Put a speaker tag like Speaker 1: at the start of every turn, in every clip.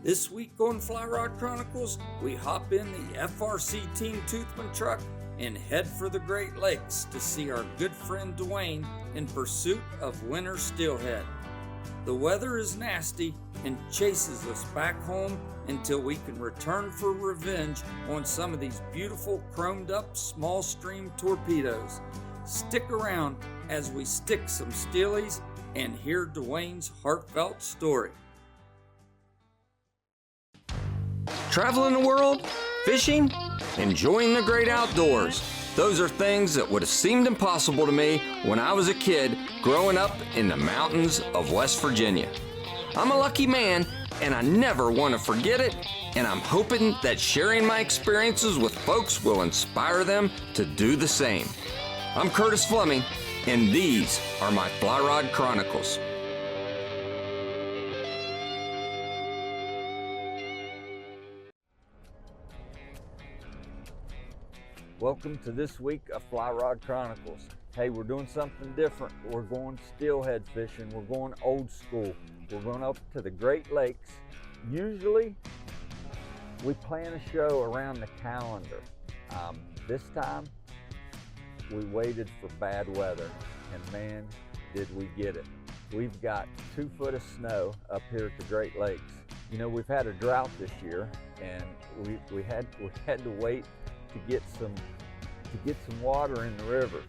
Speaker 1: This week on Fly Rod Chronicles, we hop in the FRC Team Toothman truck and head for the Great Lakes to see our good friend Dwayne in pursuit of winter steelhead. The weather is nasty and chases us back home until we can return for revenge on some of these beautiful chromed up small stream torpedoes. Stick around as we stick some steelies and hear Dwayne's heartfelt story. Traveling the world, fishing, enjoying the great outdoors. Those are things that would have seemed impossible to me when I was a kid growing up in the mountains of West Virginia. I'm a lucky man, and I never want to forget it, and I'm hoping that sharing my experiences with folks will inspire them to do the same. I'm Curtis Fleming, and these are my Fly Rod Chronicles. Welcome to this week of Fly Rod Chronicles. Hey, we're doing something different. We're going steelhead fishing. We're going old school. We're going up to the Great Lakes. Usually, we plan a show around the calendar. This time, we waited for bad weather, and man, did we get it. We've got 2 foot of snow up here at the Great Lakes. You know, we've had a drought this year, and we had to wait to get some water in the river.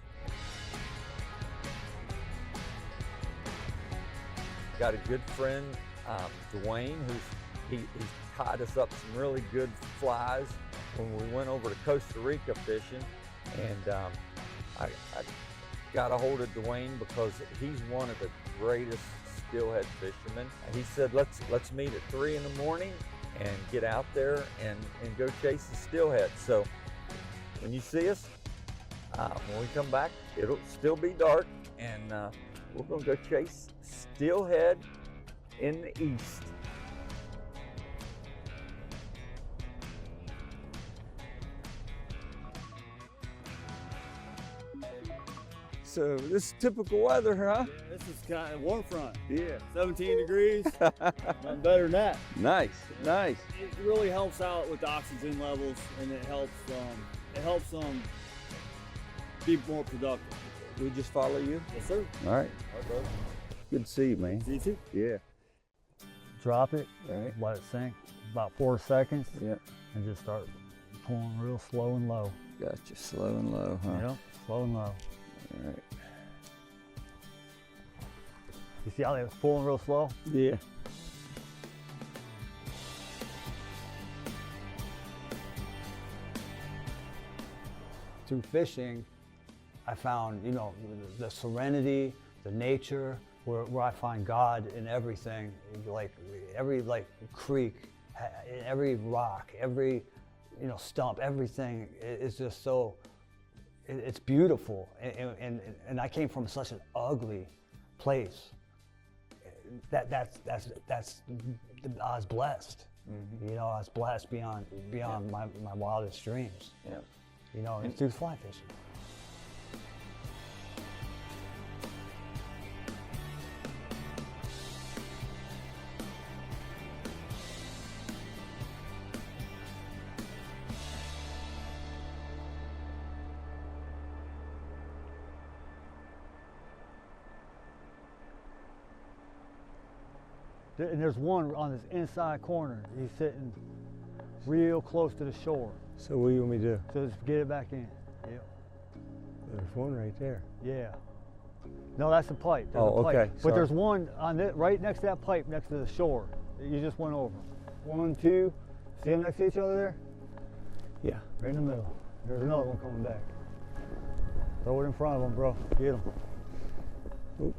Speaker 1: Got a good friend, Dwayne, he's tied us up some really good flies when we went over to Costa Rica fishing, and I got a hold of Dwayne because he's one of the greatest steelhead fishermen. He said, let's meet at 3 in the morning and get out there and go chase the steelhead. So when you see us, when we come back, it'll still be dark, and we're gonna go chase steelhead in the east. So this is typical weather, huh?
Speaker 2: Yeah, this is kind of warm front.
Speaker 1: Yeah.
Speaker 2: 17 degrees, nothing better than that.
Speaker 1: Nice, nice.
Speaker 2: It really helps out with the oxygen levels, and it helps be more productive.
Speaker 1: We just follow you?
Speaker 2: Yes, sir.
Speaker 1: All right.
Speaker 2: All right, brother.
Speaker 1: Good to see you, man.
Speaker 2: See you too.
Speaker 1: Yeah.
Speaker 3: Drop it,
Speaker 1: Right.
Speaker 3: let it sink about 4 seconds,
Speaker 1: Yeah.
Speaker 3: and just start pulling real slow and low.
Speaker 1: Gotcha. Slow and low, huh?
Speaker 3: Yep, slow and low.
Speaker 1: All right.
Speaker 3: You see how they're pulling real slow?
Speaker 1: Yeah.
Speaker 3: Through fishing, I found, the serenity, the nature, where I find God in everything. Like every creek, every rock, every stump, everything is just so. It's beautiful, and I came from such an ugly place. I was blessed. Mm-hmm. I was blessed beyond my wildest dreams.
Speaker 1: Yeah.
Speaker 3: And through fly fishing. And there's one on this inside corner. He's sitting real close to the shore.
Speaker 4: So what do you want me to do?
Speaker 3: So just get it back in. Yep.
Speaker 4: There's one right there.
Speaker 3: Yeah. No, that's the pipe. There's
Speaker 4: Oh,
Speaker 3: a pipe.
Speaker 4: okay.
Speaker 3: But
Speaker 4: Sorry.
Speaker 3: there's one on right next to that pipe, next to the shore. That you just went over. 1, 2. See them next to each other there?
Speaker 4: Yeah.
Speaker 3: Right in the middle. There's another one coming back. Throw it in front of them, bro. Get them.
Speaker 4: Oop.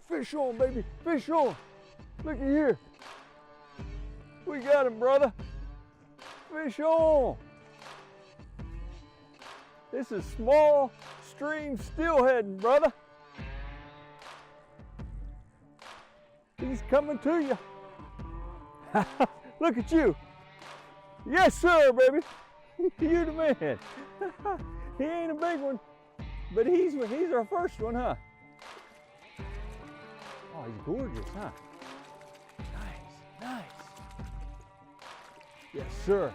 Speaker 1: Fish on, baby. Fish on. Look at here. We got him, brother. Fish on. This is small stream steelhead, brother. He's coming to you. Look at you. Yes, sir, baby. You the man. He ain't a big one, but he's our first one, huh? Oh, he's gorgeous, huh? Nice. Yes, sir.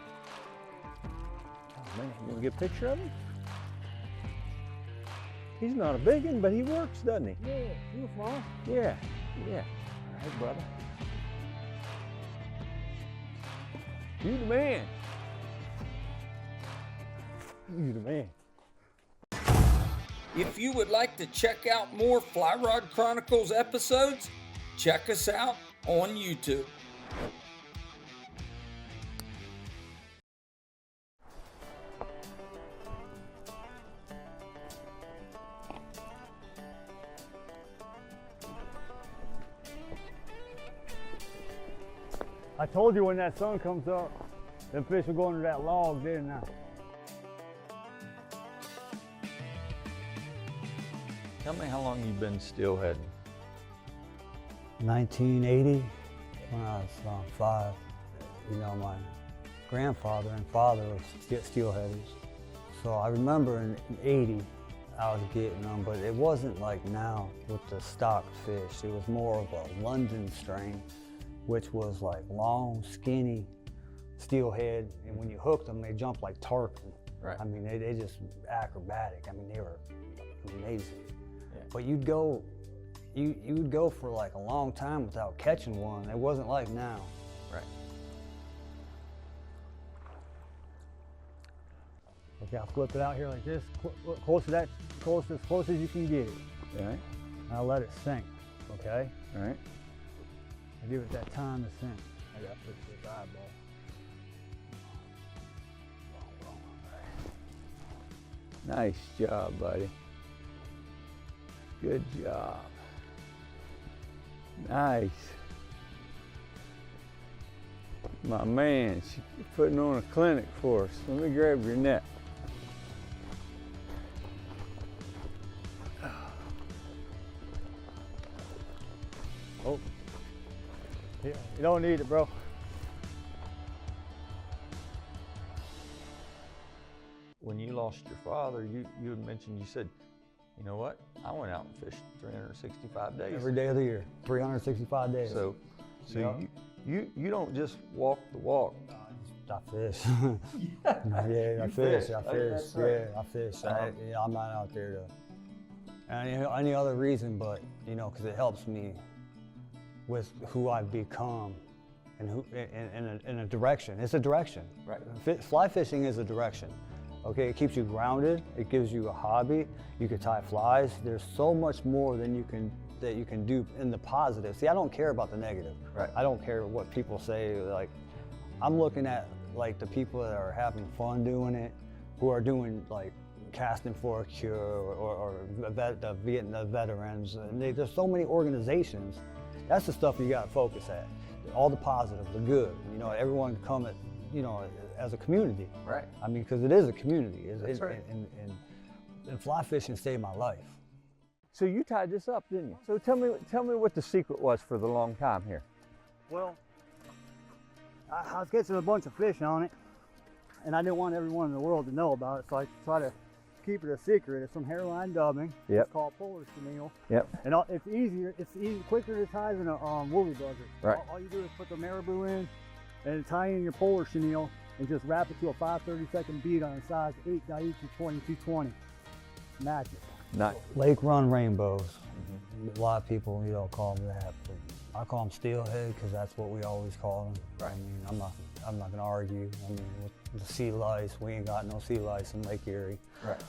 Speaker 1: Oh man, you wanna get a picture of him? He's not a big one, but he works, doesn't he?
Speaker 2: Yeah, you fine.
Speaker 1: Yeah. All right, brother. You the man. You the man.
Speaker 5: If you would like to check out more Fly Rod Chronicles episodes, check us out on YouTube.
Speaker 2: I told you when that sun comes up, them fish will go under that log, didn't I?
Speaker 1: Tell me how long you've been steelheading.
Speaker 3: 1980, when I was 5, you know, my grandfather and father were steelheaders. So I remember in 80, I was getting them, but it wasn't like now with the stock fish. It was more of a London strain, which was like long, skinny steelhead, and when you hooked them, they jumped like tarpon.
Speaker 1: Right.
Speaker 3: I mean, they just acrobatic. I mean, they were amazing.
Speaker 1: Yeah.
Speaker 3: But you'd go for like a long time without catching one. It wasn't like now.
Speaker 1: Right.
Speaker 2: Okay, I'll flip it out here like this, close to that, as close as you can get it.
Speaker 1: All right.
Speaker 2: I'll let it sink, okay?
Speaker 1: All right.
Speaker 2: I give it that time to sink. I gotta fix this eyeball.
Speaker 1: Nice job, buddy. Good job. Nice. My man, she's putting on a clinic for us. Let me grab your net.
Speaker 2: Oh. Yeah, you don't need it, bro.
Speaker 1: When you lost your father, you had mentioned, you said, you know what? I went out and fished 365 days.
Speaker 3: Every day of the year, 365 days.
Speaker 1: So
Speaker 3: Yep.
Speaker 1: you don't just walk the walk.
Speaker 3: I fish. I fish. I fish. I'm not out there to any other reason, but you know, because it helps me with who I've become and who in a direction. It's a direction.
Speaker 1: Right.
Speaker 3: Fly fishing is a direction. Okay, it keeps you grounded. It gives you a hobby. You can tie flies. There's so much more than you can do in the positive. See, I don't care about the negative.
Speaker 1: Right.
Speaker 3: I don't care what people say. Like, I'm looking at like the people that are having fun doing it, who are doing like casting for a cure or the veterans. And there's so many organizations. That's the stuff you got to focus at. All the positive, the good. You know, everyone come at, you know, as a community.
Speaker 1: Right.
Speaker 3: I mean, because it is a community.
Speaker 1: That's right.
Speaker 3: And fly fishing saved my life.
Speaker 1: So you tied this up, didn't you? So tell me what the secret was for the long time here.
Speaker 2: Well, I was catching a bunch of fish on it, and I didn't want everyone in the world to know about it, so I try to keep it a secret. It's some hairline dubbing.
Speaker 1: Yep.
Speaker 2: It's called polar chenille.
Speaker 1: Yep.
Speaker 2: And it's quicker to tie than a woolly buzzard.
Speaker 1: Right.
Speaker 2: All you do is put the marabou in and tie in your polar chenille and just wrap it to a 5/32 bead on a size 8 Daiichi 2220. Magic.
Speaker 1: Nice.
Speaker 3: Lake run rainbows. A lot of people, you know, call them that, but I call them steelhead because that's what we always call them.
Speaker 1: Right.
Speaker 3: I mean, I'm not gonna argue. I mean, with the sea lice, we ain't got no sea lice in Lake Erie.
Speaker 1: Right.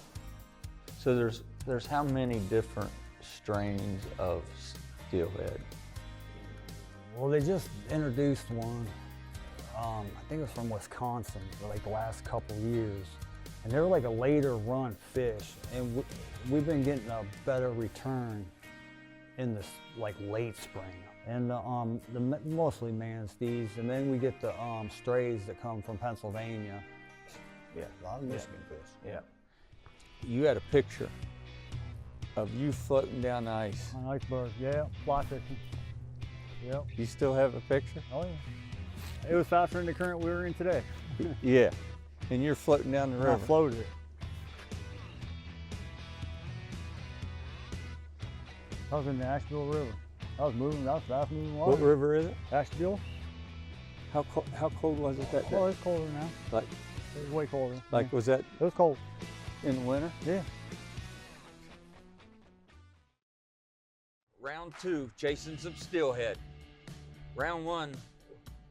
Speaker 1: So there's how many different strains of steelhead?
Speaker 3: Well, they just introduced one. I think it was from Wisconsin for like the last couple years. And they're like a later run fish. And we've been getting a better return in this like late spring. And mostly manatees. And then we get the strays that come from Pennsylvania.
Speaker 1: Yeah.
Speaker 3: A lot of Michigan fish.
Speaker 1: Yeah. You had a picture of you floating down the ice.
Speaker 2: On iceberg, yeah, fly fishing. Yep.
Speaker 1: You still have a picture?
Speaker 2: Oh yeah. It was faster than the current we were in today.
Speaker 1: Yeah. And you're floating down the
Speaker 2: I
Speaker 1: river.
Speaker 2: floated it. I was in the Asheville River. I was fast moving water.
Speaker 4: What river is it?
Speaker 2: Asheville.
Speaker 4: How cold was it that day?
Speaker 2: Oh, it's colder now.
Speaker 4: Like,
Speaker 2: It's way colder.
Speaker 4: like was that
Speaker 2: It was cold.
Speaker 4: in the winter?
Speaker 2: Yeah.
Speaker 1: Round 2, chasing some steelhead. Round 1,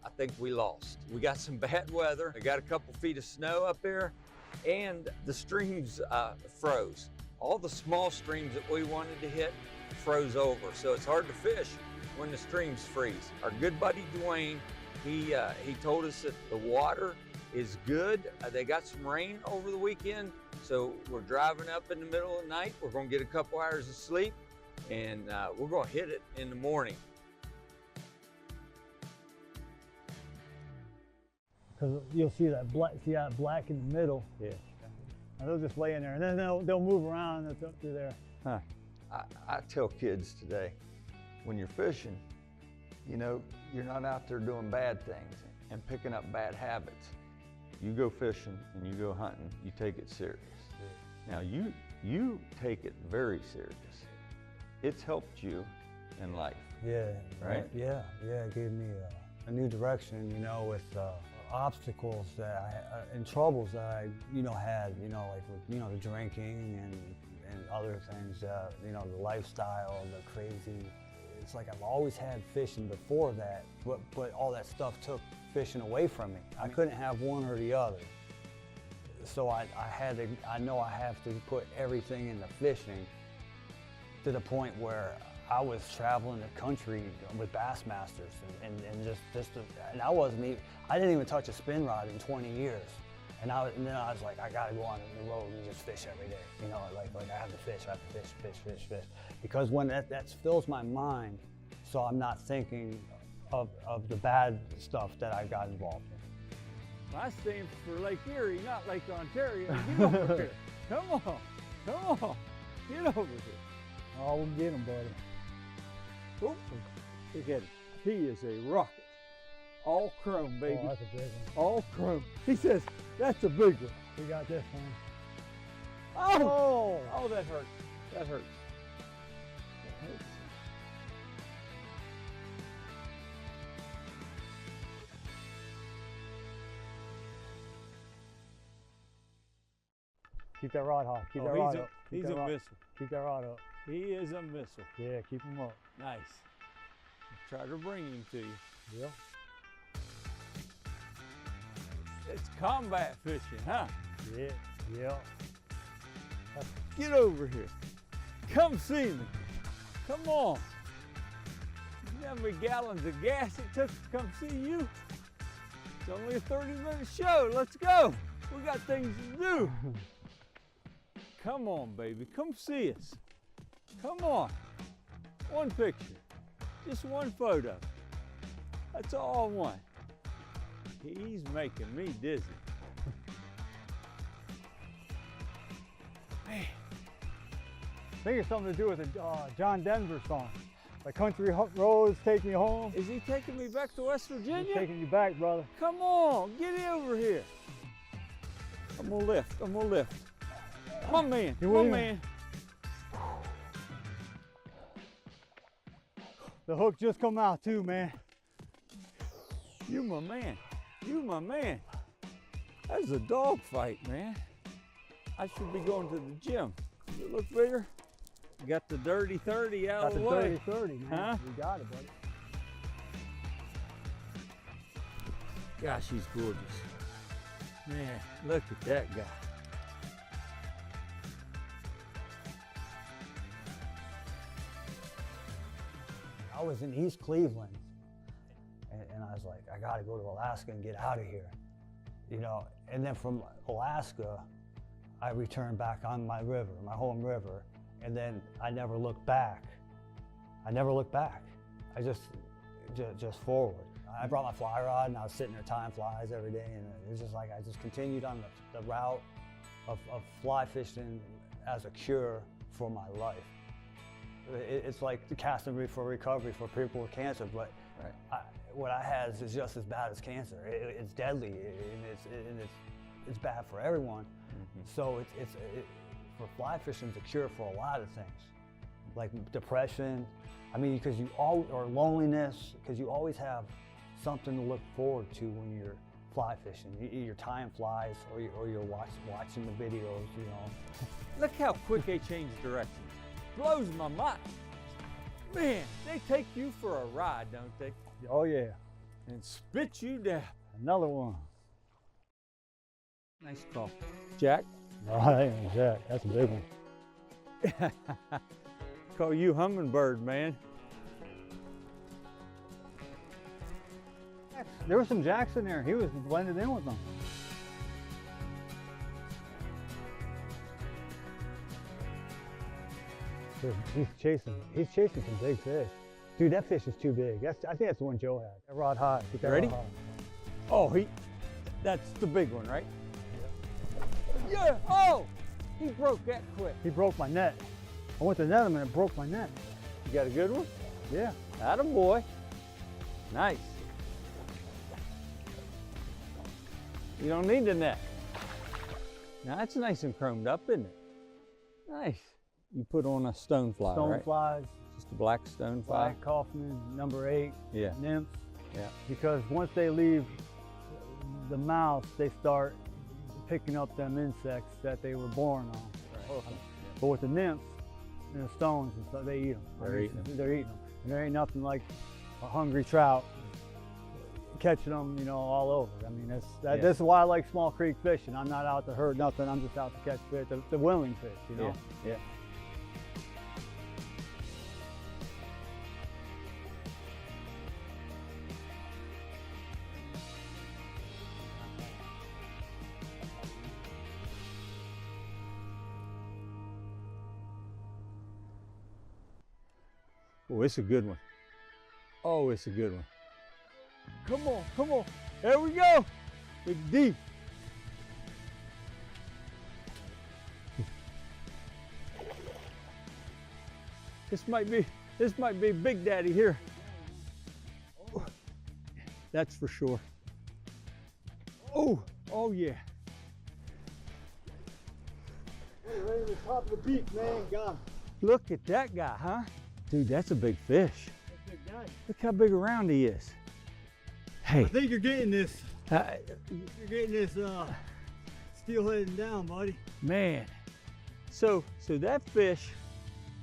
Speaker 1: I think we lost. We got some bad weather. We got a couple feet of snow up here, and the streams froze. All the small streams that we wanted to hit froze over, so it's hard to fish when the streams freeze. Our good buddy Dwayne, he told us that the water is good. They got some rain over the weekend, so we're driving up in the middle of the night. We're gonna get a couple hours of sleep, and we're gonna hit it in the morning.
Speaker 2: Because you'll see that black in the middle.
Speaker 4: Yeah.
Speaker 2: And they'll just lay in there, and then they'll move around up through there.
Speaker 4: Huh.
Speaker 1: I tell kids today, when you're fishing, you know, you're not out there doing bad things and picking up bad habits. You go fishing and you go hunting, you take it serious. Now you take it very serious. It's helped you in life.
Speaker 3: Yeah,
Speaker 1: Right?
Speaker 3: Yeah, it gave me a new direction, you know, with obstacles that and troubles that I, you know, had, you know, like with, you know, the drinking and other things, you know, the lifestyle, the crazy. It's like I've always had fishing before that, but all that stuff took fishing away from me. I couldn't have one or the other. So I know I have to put everything into fishing to the point where I was traveling the country with Bassmasters and I didn't even touch a spin rod in 20 years. And then I was like, I gotta go on the road and just fish every day. You know, like I have to fish. Because when that fills my mind, so I'm not thinking of the bad stuff that I got involved in.
Speaker 6: I stand for Lake Erie, not Lake Ontario. Get over here. Come on. Get over here.
Speaker 2: Oh, we'll get him, buddy.
Speaker 6: Oh, look at him. He is a rocket. All chrome, baby.
Speaker 2: Oh, that's a big one.
Speaker 6: All chrome. He says, that's a big one.
Speaker 2: We got this one.
Speaker 6: Oh, that hurts. That hurts. That hurts.
Speaker 2: Keep that rod high. Keep that
Speaker 6: Oh,
Speaker 2: rod up.
Speaker 6: he's a missile.
Speaker 2: Keep that rod up.
Speaker 6: He is a missile.
Speaker 2: Yeah, keep him up.
Speaker 6: Nice. Try to bring him to you.
Speaker 2: Yeah.
Speaker 6: It's combat fishing, huh?
Speaker 2: Yeah.
Speaker 6: Get over here. Come see me. Come on. You know how many gallons of gas it took to come see you? It's only a 30-minute show. Let's go. We got things to do. Come on, baby. Come see us. Come on. One picture. Just one photo. That's all I want. He's making me dizzy. Man.
Speaker 2: I think it's something to do with the John Denver song. The country roads take me home.
Speaker 6: Is he taking me back to West Virginia?
Speaker 2: He's taking you back, brother.
Speaker 6: Come on, get over here. I'm gonna lift. My man, my man.
Speaker 2: The hook just come out too, man.
Speaker 6: You my man. That's a dog fight, man. I should be going to the gym. Does it look bigger? Got the dirty 30 out of the way.
Speaker 2: Got the dirty 30, man.
Speaker 6: Huh?
Speaker 2: You got it, buddy.
Speaker 6: Gosh, he's gorgeous. Man, look at that guy.
Speaker 3: I was in East Cleveland, and I was like, I gotta go to Alaska and get out of here, you know. And then from Alaska, I returned back on my river, my home river, and then I never looked back. I just forward. I brought my fly rod, and I was sitting there tying flies every day, and it was just like I just continued on the route of fly fishing as a cure for my life. It's like the casting for recovery for people with cancer, but what I had is just as bad as cancer. It's deadly, and it's bad for everyone. Mm-hmm. So for fly fishing, it's a cure for a lot of things. like depression. I mean, because or loneliness, because you always have something to look forward to when you're fly fishing. Your time flies, or you're watching the videos, you know.
Speaker 6: Look how quick they change directions. Blows my mind. Man, they take you for a ride, don't they?
Speaker 2: Oh yeah,
Speaker 6: And spit you down.
Speaker 2: another one.
Speaker 6: Nice call. Jack?
Speaker 2: Oh, that ain't Jack. That's a big one.
Speaker 6: Call you Hummingbird, man.
Speaker 2: There was some Jacks in there. He was blended in with them. He's chasing some big fish. Dude, that fish is too big. I think that's the one Joe had. That rod high. Keep that
Speaker 6: Ready?
Speaker 2: rod high.
Speaker 6: Oh, that's the big one, right? Yeah, oh, he broke that quick.
Speaker 2: He broke my net. I went to net him and it broke my net.
Speaker 6: You got a good one?
Speaker 2: Yeah.
Speaker 6: Atta boy. Nice. You don't need the net. Now that's nice and chromed up, isn't it? Nice. You put on a stone fly,
Speaker 2: Stone
Speaker 6: right?
Speaker 2: flies,
Speaker 6: Just a black stone fly.
Speaker 2: black Kaufman, number 8,
Speaker 6: Yeah.
Speaker 2: nymphs.
Speaker 6: Yeah.
Speaker 2: Because once they leave the mouth, they start picking up them insects that they were born on.
Speaker 6: Right.
Speaker 2: But with the nymphs and the stones and stuff, they eat them.
Speaker 6: They're eating 'em.
Speaker 2: They're eating them. And there ain't nothing like a hungry trout catching them, you know, all over. I mean,
Speaker 6: Yeah.
Speaker 2: this is why I like small creek fishing. I'm not out to hurt nothing. I'm just out to catch fish, the willing fish, you know.
Speaker 6: Yeah. Oh, it's a good one. Oh, it's a good one. Come on, come on. There we go. Big D. This might be Big Daddy here. That's for sure. Oh, oh yeah.
Speaker 2: Right at the top of the beak, man. Got him.
Speaker 6: Look at that guy, huh? Dude, that's a big fish.
Speaker 2: That's a big guy.
Speaker 6: Look how big around he is. Hey,
Speaker 2: I think you're getting this.
Speaker 6: uh,
Speaker 2: You're getting this steelhead down, buddy.
Speaker 6: man. So that fish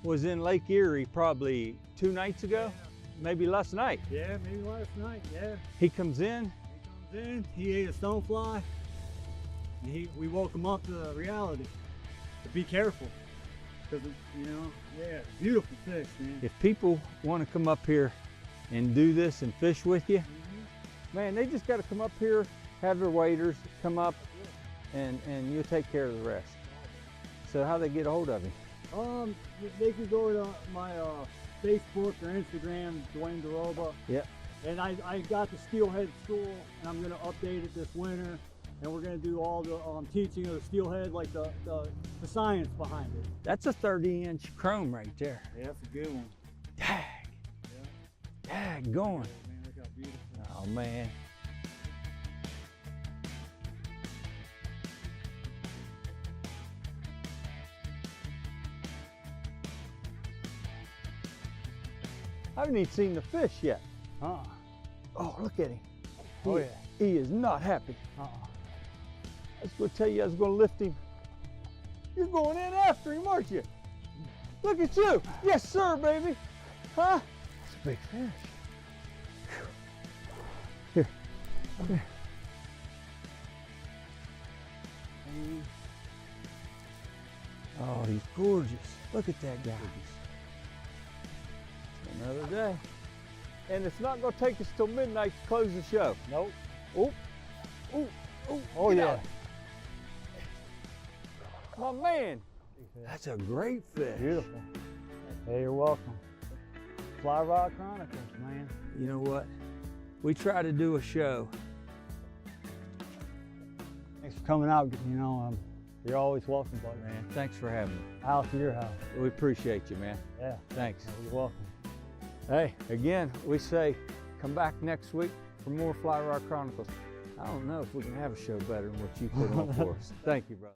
Speaker 6: was in Lake Erie probably 2 nights ago, maybe last night.
Speaker 2: Yeah, maybe last night. Yeah.
Speaker 6: He comes in.
Speaker 2: He comes in. He ate a stonefly. And we woke him up to reality. To be careful, because you know, yeah, beautiful fish, man.
Speaker 6: If people want to come up here and do this and fish with you, man, they just got to come up here, have their waders, come up, and you'll take care of the rest. So how they get a hold of you?
Speaker 2: They can go to my Facebook or Instagram, Dwayne DeRoba.
Speaker 6: Yep.
Speaker 2: And I got the Steelhead School, and I'm gonna update it this winter. And we're gonna do all the teaching of the steelhead, like the science behind it.
Speaker 6: That's a 30-inch chrome right there.
Speaker 2: Yeah, that's a good one.
Speaker 6: Dag. Dag going.
Speaker 2: Man, look how beautiful.
Speaker 6: Oh man. I haven't even seen the fish yet. Oh, look at him.
Speaker 2: Oh, yeah.
Speaker 6: He is not happy. I was going to tell you I was going to lift him. You're going in after him, aren't you? Look at you. Yes, sir, baby. Huh? It's a big fish. Here. Here. Oh, he's gorgeous. Look at that guy. Another day. And it's not going to take us till midnight to close the show.
Speaker 2: Nope.
Speaker 6: Oh, oh, oh,
Speaker 2: Oh,
Speaker 6: get
Speaker 2: yeah.
Speaker 6: out. My man. That's a great fish.
Speaker 2: Beautiful. Hey, you're welcome. Fly Rod Chronicles, man.
Speaker 6: You know what? We try to do a show.
Speaker 2: Thanks for coming out. You know, you're always welcome, buddy.
Speaker 6: Man, thanks for having me.
Speaker 2: House to your house.
Speaker 6: We appreciate you, man.
Speaker 2: Yeah.
Speaker 6: Thanks.
Speaker 2: You're welcome.
Speaker 6: Hey, again, we say come back next week for more Fly Rod Chronicles. I don't know if we can have a show better than what you put on for us. Thank you, brother.